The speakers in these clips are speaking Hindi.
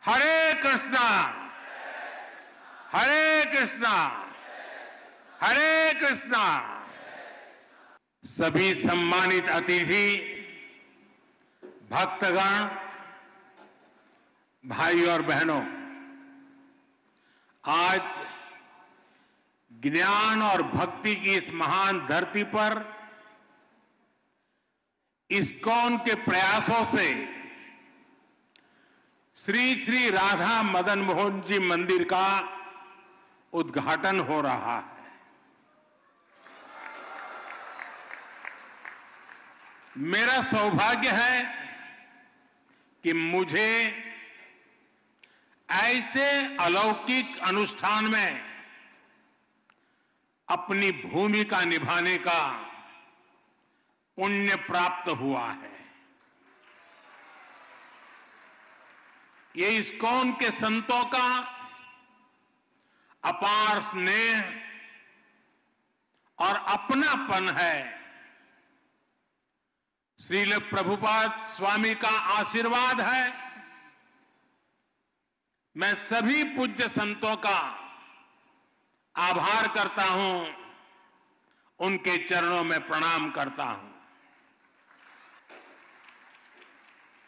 हरे कृष्णा हरे कृष्णा हरे कृष्णा। सभी सम्मानित अतिथि, भक्तगण, भाई और बहनों, आज ज्ञान और भक्ति की इस महान धरती पर इस्कॉन के प्रयासों से श्री श्री राधा मदन मोहन जी मंदिर का उद्घाटन हो रहा है। मेरा सौभाग्य है कि मुझे ऐसे अलौकिक अनुष्ठान में अपनी भूमिका निभाने का पुण्य प्राप्त हुआ है। ये इस्कॉन के संतों का अपार स्नेह और अपनापन है। श्रील प्रभुपाद स्वामी का आशीर्वाद है। मैं सभी पूज्य संतों का आभार करता हूं, उनके चरणों में प्रणाम करता हूं।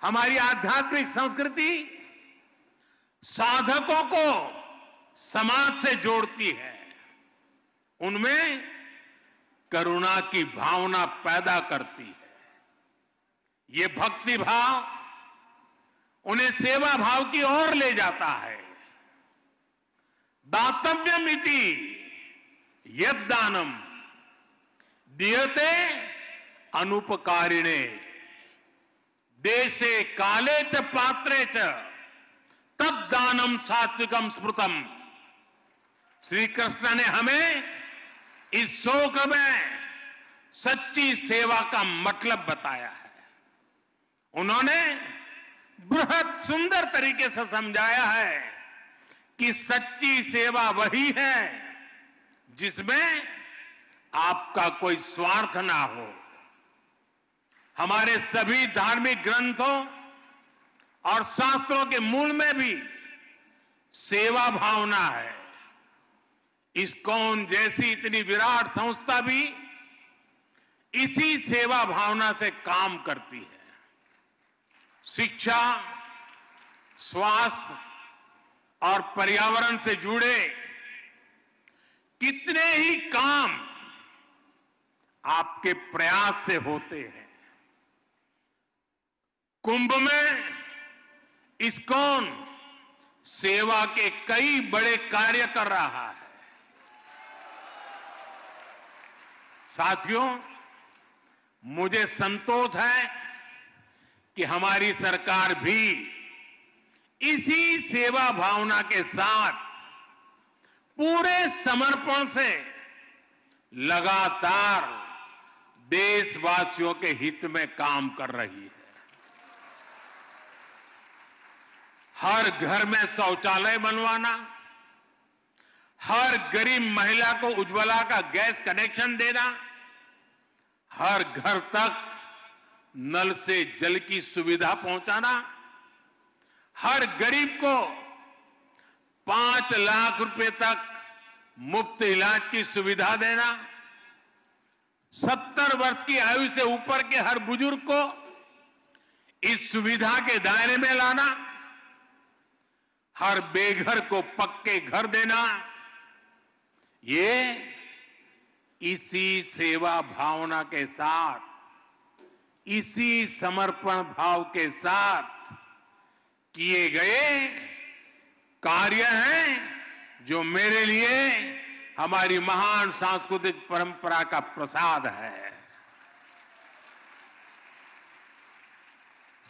हमारी आध्यात्मिक संस्कृति साधकों को समाज से जोड़ती है, उनमें करुणा की भावना पैदा करती है। ये भक्ति भाव उन्हें सेवा भाव की ओर ले जाता है। दातव्यमिति यद्दानम दीयते अनुपकारिणे देशे काले च पात्रे च तद दानम सात्विकम स्मृतम। श्री कृष्ण ने हमें इस शोक में सच्ची सेवा का मतलब बताया है। उन्होंने बृहद सुंदर तरीके से समझाया है कि सच्ची सेवा वही है जिसमें आपका कोई स्वार्थ ना हो। हमारे सभी धार्मिक ग्रंथों और शास्त्रों के मूल में भी सेवा भावना है। इस्कॉन जैसी इतनी विराट संस्था भी इसी सेवा भावना से काम करती है। शिक्षा, स्वास्थ्य और पर्यावरण से जुड़े कितने ही काम आपके प्रयास से होते हैं। कुंभ में इस्कॉन सेवा के कई बड़े कार्य कर रहा है। साथियों, मुझे संतोष है कि हमारी सरकार भी इसी सेवा भावना के साथ पूरे समर्पण से लगातार देशवासियों के हित में काम कर रही है। हर घर में शौचालय बनवाना, हर गरीब महिला को उज्ज्वला का गैस कनेक्शन देना, हर घर तक नल से जल की सुविधा पहुंचाना, हर गरीब को 5 लाख रुपए तक मुफ्त इलाज की सुविधा देना, 70 वर्ष की आयु से ऊपर के हर बुजुर्ग को इस सुविधा के दायरे में लाना, हर बेघर को पक्के घर देना, ये इसी सेवा भावना के साथ, इसी समर्पण भाव के साथ किए गए कार्य हैं जो मेरे लिए हमारी महान सांस्कृतिक परंपरा का प्रसाद है।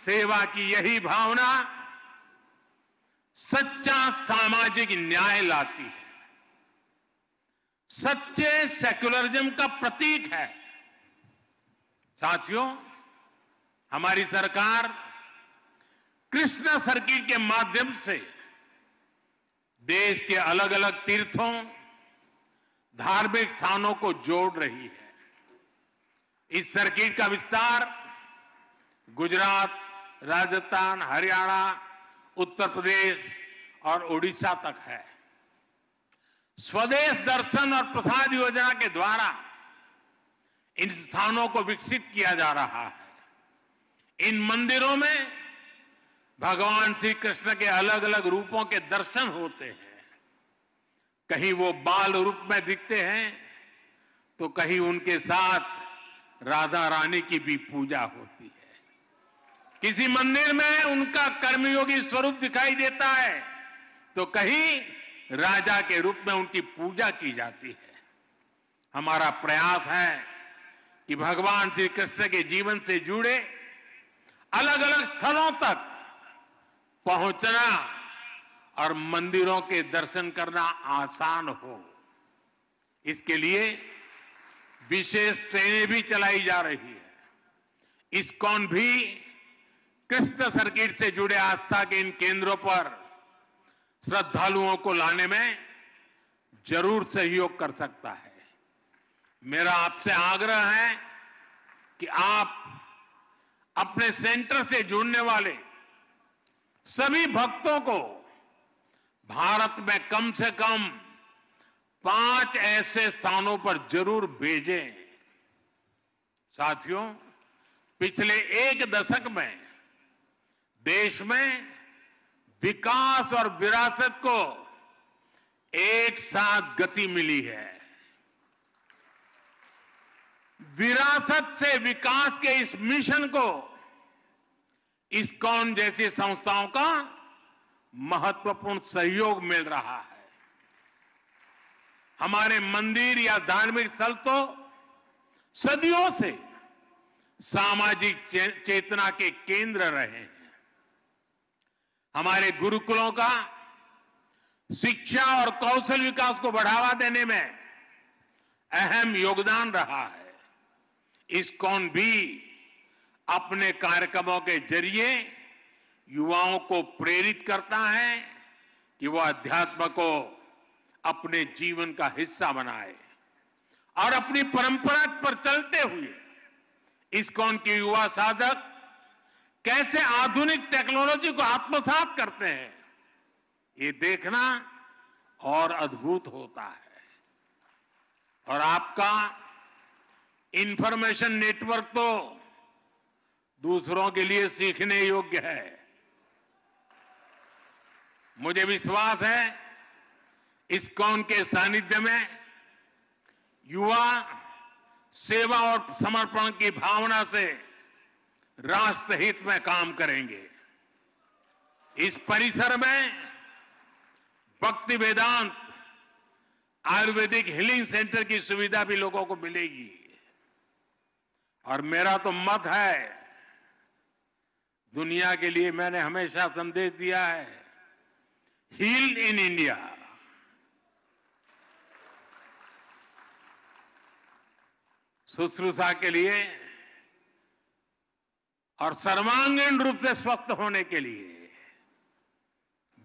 सेवा की यही भावना सच्चा सामाजिक न्याय लाती है, सच्चे सेक्युलरिज्म का प्रतीक है। साथियों, हमारी सरकार कृष्ण सर्किट के माध्यम से देश के अलग अलग तीर्थों, धार्मिक स्थानों को जोड़ रही है। इस सर्किट का विस्तार गुजरात, राजस्थान, हरियाणा, उत्तर प्रदेश और उड़ीसा तक है। स्वदेश दर्शन और प्रसाद योजना के द्वारा इन स्थानों को विकसित किया जा रहा है। इन मंदिरों में भगवान श्री कृष्ण के अलग अलग रूपों के दर्शन होते हैं। कहीं वो बाल रूप में दिखते हैं तो कहीं उनके साथ राधा रानी की भी पूजा होती है। किसी मंदिर में उनका कर्मयोगी स्वरूप दिखाई देता है तो कहीं राजा के रूप में उनकी पूजा की जाती है। हमारा प्रयास है कि भगवान श्री कृष्ण के जीवन से जुड़े अलग अलग स्थलों तक पहुंचना और मंदिरों के दर्शन करना आसान हो। इसके लिए विशेष ट्रेनें भी चलाई जा रही है। इस्कॉन भी कृष्ण सर्किट से जुड़े आस्था के इन केंद्रों पर श्रद्धालुओं को लाने में जरूर सहयोग कर सकता है। मेरा आपसे आग्रह है कि आप अपने सेंटर से जुड़ने वाले सभी भक्तों को भारत में कम से कम 5 ऐसे स्थानों पर जरूर भेजें। साथियों, पिछले 1 दशक में देश में विकास और विरासत को एक साथ गति मिली है। विरासत से विकास के इस मिशन को इस्कॉन जैसी संस्थाओं का महत्वपूर्ण सहयोग मिल रहा है। हमारे मंदिर या धार्मिक स्थल तो सदियों से सामाजिक चेतना के केंद्र रहे हैं। हमारे गुरुकुलों का शिक्षा और कौशल विकास को बढ़ावा देने में अहम योगदान रहा है। इस्कॉन भी अपने कार्यक्रमों के जरिए युवाओं को प्रेरित करता है कि वो अध्यात्म को अपने जीवन का हिस्सा बनाए और अपनी परंपरा पर चलते हुए इस्कॉन के युवा साधक कैसे आधुनिक टेक्नोलॉजी को आत्मसात करते हैं, ये देखना और अद्भुत होता है। और आपका इंफॉर्मेशन नेटवर्क तो दूसरों के लिए सीखने योग्य है। मुझे विश्वास है इस्कॉन के सानिध्य में युवा सेवा और समर्पण की भावना से राष्ट्र हित में काम करेंगे। इस परिसर में भक्ति वेदांत आयुर्वेदिक हीलिंग सेंटर की सुविधा भी लोगों को मिलेगी। और मेरा तो मत है, दुनिया के लिए मैंने हमेशा संदेश दिया है, हील इन इंडिया। शुश्रूषा के लिए और सर्वांगीण रूप से स्वस्थ होने के लिए,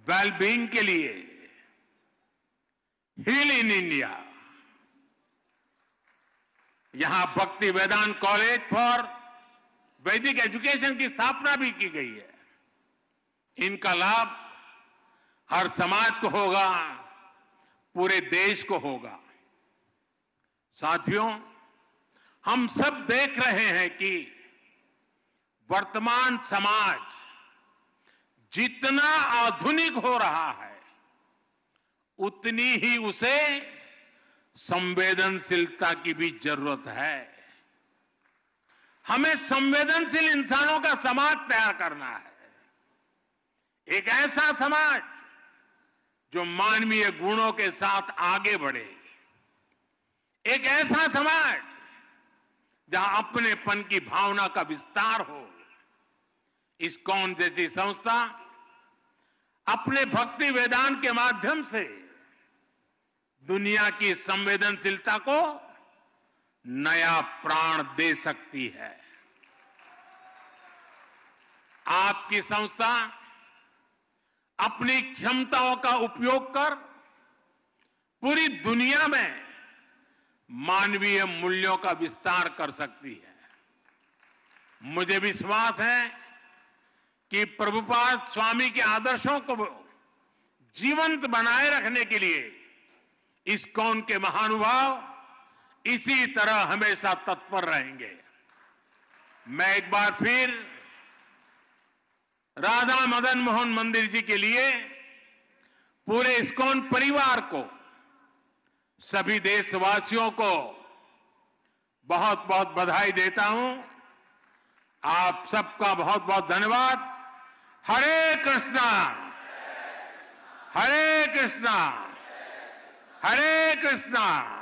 वेलबींग के लिए हील इन इंडिया। यहां भक्ति वेदांत कॉलेज फॉर वैदिक एजुकेशन की स्थापना भी की गई है। इनका लाभ हर समाज को होगा, पूरे देश को होगा। साथियों, हम सब देख रहे हैं कि वर्तमान समाज जितना आधुनिक हो रहा है उतनी ही उसे संवेदनशीलता की भी जरूरत है। हमें संवेदनशील इंसानों का समाज तैयार करना है। एक ऐसा समाज जो मानवीय गुणों के साथ आगे बढ़े, एक ऐसा समाज जहां अपनेपन की भावना का विस्तार हो। इस्कॉन जैसी संस्था अपने भक्ति वेदांत के माध्यम से दुनिया की संवेदनशीलता को नया प्राण दे सकती है। आपकी संस्था अपनी क्षमताओं का उपयोग कर पूरी दुनिया में मानवीय मूल्यों का विस्तार कर सकती है। मुझे विश्वास है कि प्रभुपाद स्वामी के आदर्शों को जीवंत बनाए रखने के लिए इस्कॉन के महानुभाव इसी तरह हमेशा तत्पर रहेंगे। मैं एक बार फिर राधा मदन मोहन मंदिर जी के लिए पूरे इस्कॉन परिवार को, सभी देशवासियों को बहुत बहुत बधाई देता हूं। आप सबका बहुत बहुत धन्यवाद। हरे कृष्णा, हरे कृष्णा, हरे कृष्णा।